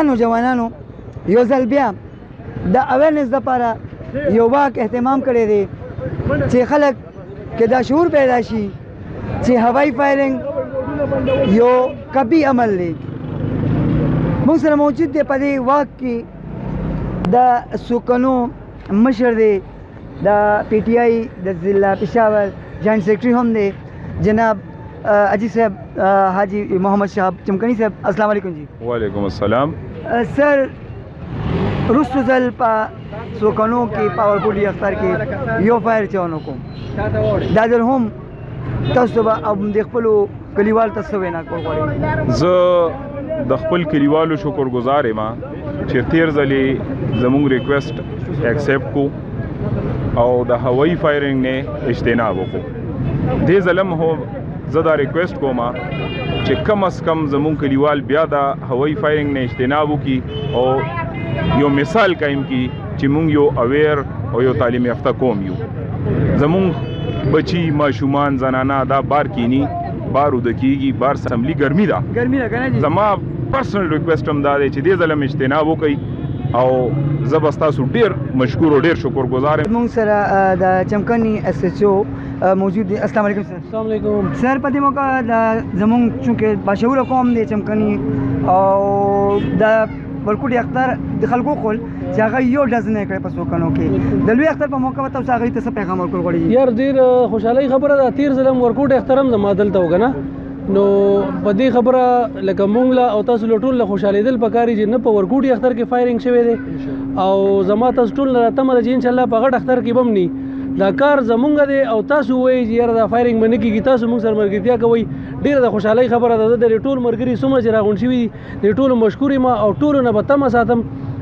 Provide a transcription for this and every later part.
نوجوانانو یو ځل بیا د اویرنس دپاره یو واک اهتمام کړی دی چې خلک کې دا شعور پیدا شي چې هوایي فایرنګ یو کبھی عمل دی. موږ سره موجود دی په دې واک کې د سوکنو مشر دی د پی ټی آئی د ضلع پېښور جوائنٹ سیکرټري هم دی جناب اجي صاحب حاجی محمد شهاب چمکنی صاحب. السلام علیکم جی. وعلیکم السلام. سر رستو ځل په سوکنو کې پاورپولي اختر کې یو فایر چونه کوم دا ځل هم تاسو به د خپلو کلیوالو ته څه وینا کول غواړئ؟ زه د خپل کلیوالو شکرګزار یم چې تیر ځلې زموږ ریکویسټ ایکسپټ کو او د هوایي فایرنګ نه اجتناب وکړو. دې ځل هم زه دا ریکویسټ کوم چې کم از کم زموږ کلیوال بیا د هوایي فایرنګ نه اجتناب وکړي او یو مثال قایم کړي چې موږ یو اویر او یو تعلیم یافته قوم یو. زموږ بچی ماشومان زنانه دا بار کینی بار وده کیږي بار اسمبلی ګرمي ده زما پرسنل ریکویسټ هم دا دی چې دې ځل هم اجتناب وکړئ او زه به ستاسو ډېر مشکور او ډېر شکرګزار یم. موږ سره د چمکني اس ایچ او موجود دی. السلام علیکم سر. السلام علیکم سر. په دې موقع د زموږ چونکې باشعوره قوم دی چمکني او د ورکوټي اختر د خلکو خپل چې هغه یو ډز نه کړی په سوکنو کې د لوی اختر په موقع تاسو هغه ته څه پیغام ورکول غواړئ؟ یار ډېر خوشحالۍ خبره ده. تیر ځل هم ورکوټي اختر هم زما دلته وکړه نو په دې خبره لکه مونږ له او تاسو له ټول له خوشحالېدل پکاري چې نه په ورکوټي اختر کې فایرنګ شوی دی او زما تاسو ټول له تمه ده چې انشاءالله په غټ اختر کې به هم ني دا کار زمونږ دی او تاسو وایئ چې یاره دا فایرنګ به نه کېږي. تاسو مونږ سره ملګرتیا کوئ ډېره د خوشحالۍ خبره ده. زه د ټول ملګري څومره چې راغونډ شوي دي د ټولو مشکور یم او ټولو نه به تمه ساتم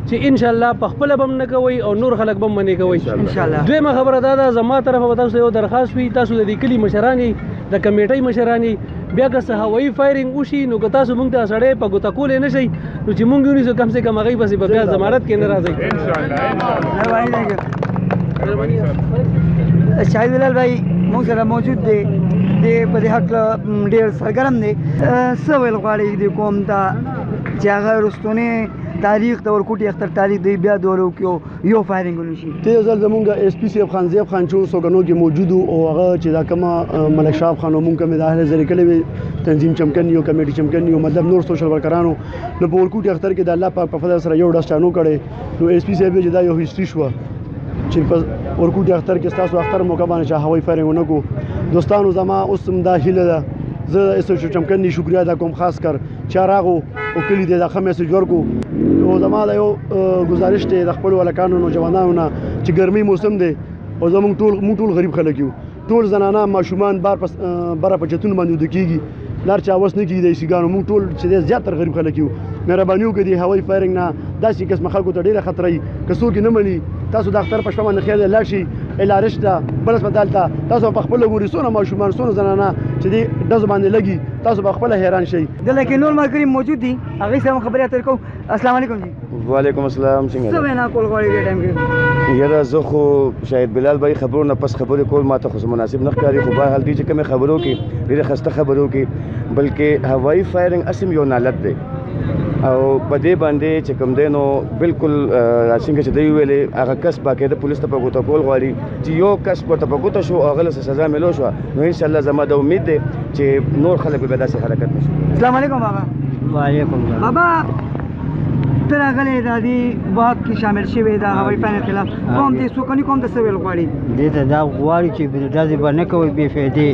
چې انشاءالله په خپله به هم نه کوئ او نور خلک به هم منې کوئ انشاءالله. دویمه خبره دا ده زما طرفه به تاسو ته یو درخواست وي تاسو د دې کلي مشران یئ د کمیټۍ مشران یئ بیا که څه هوایي فایرنګ وشي نو که تاسو مونږ ته سړی په ګوته کولی نه شئ نو چې مونږ ونیسو کم سے کم هغوی پسې به بیا ضمانت کې نه راځئ. شاهد بلال بھائی موږ سره موجود دی په دې هکله ډېر سرګرم دی. څه ویل غواړئ دې قوم ته چې هغه رستونی تاریخ د ورکوټي اختر تاریخ دی بیا دورو کې یو فایرنګ ونشي؟ دې ځل زمونږ ایس پي صاحب خان زیب خان چې سوګنو کې موجود او هغه چې دا کومه ملک شاه خان مونږ کومې د اهل ذریعه کلي تنظیم چمکني او کمیټي چمکني او مطلب نور سوشل ورکرانو نو په ورکوټي اختر کې د الله پاک په فضل سره یو ډز چانو کړی نو ایس پي صاحب چې دا یو هیستري شوه چې په ورکوټي اختر کې ستاسو اختر موقع باندې چې هوایي فایرنګ ونه کړو. دوستانو زما اوس هم دا هیله ده زه ایس چمکني شکریا ادا کوم خاص کر چې راغو او کلي دې دا ښه میسج ورکړو او زما دا یو ګزارش دی د خپلو هلکانو نوجوانانو نه چې ګرمۍ موسم دی او زموږ ټول غریب خلک یو ټول زنانه ماشومان بره په چتونو باندې وده کېږي لار چا وس نه کېږي د ایسیګانو موږ ټول چې دی زیاتره غریب خلک یو. مهرباني وکړئ د هوایي فایرنګ نه داسې قسمه خلکو ته ډېره خطره وي که څوک یې نه مني تاسو د اختر په شپه باندې خیر دی لاړ شئ الارش ته بل هسپتال ته تاسو په خپله ګورئ څونه ماشومان څونه زنانه چې دې ډزو باندې لګي تاسو په خپله حیران شئ. دلته کې نور ملګري موجود دي هغوی سره هم خبرې اترې کوو. السلام علیکم جی. وعلیکم السلام. څنګه څه وینا کول غواړئ دې ټایم کې؟ یاره زه خو شاهد بلال بھائی خبرو نه پس خبرې کول ما ته خو مناسب نه ښکاري خو بهرحال دې چې کومې خبرو کې ډېرې ښایسته خبرو کې بلکې هوایي فایرنګ اصل یو نالت دی او په دې باندې چې کوم دی نو بالکل څنګه چې دوی ویلې هغه کس باقاعده پولیس ته په ګوته کول غواړي چې یو کس ورته په ګوته شو او هغه له سزا میلو شوه نو انشاءالله زما د امید دی چې نور خلک به داسې حرکت نه شي. السلام علیکم بابا. وعلیکم بابا ته راغلی د دې واک کې شامل شوی د هوایي فایرنګ خلاف قوم دې سوکني قوم ته څه ویل غواړي؟ دې ته دا غواړي چې ډزې به نه کوئ بې فایدې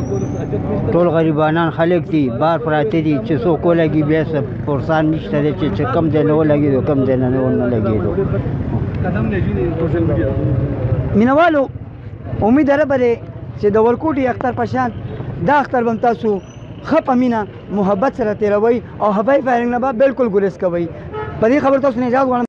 ټول غریبانان خلک دي بار پراته دي چې څوک ولګي بیا څه پرسان نشته دی چې کم ځای نه ولګېدو کم ځای نه لګېدو. مینوالو امید ربه دی چې د ورکوټي اختر په شان دا اختر به هم تاسو ښه په مینه محبت سره تېروئ او هوایي فایرنګ نه به بالکل ګریز کوئ. په دې خبرو تاسو نه اجازه غواړم.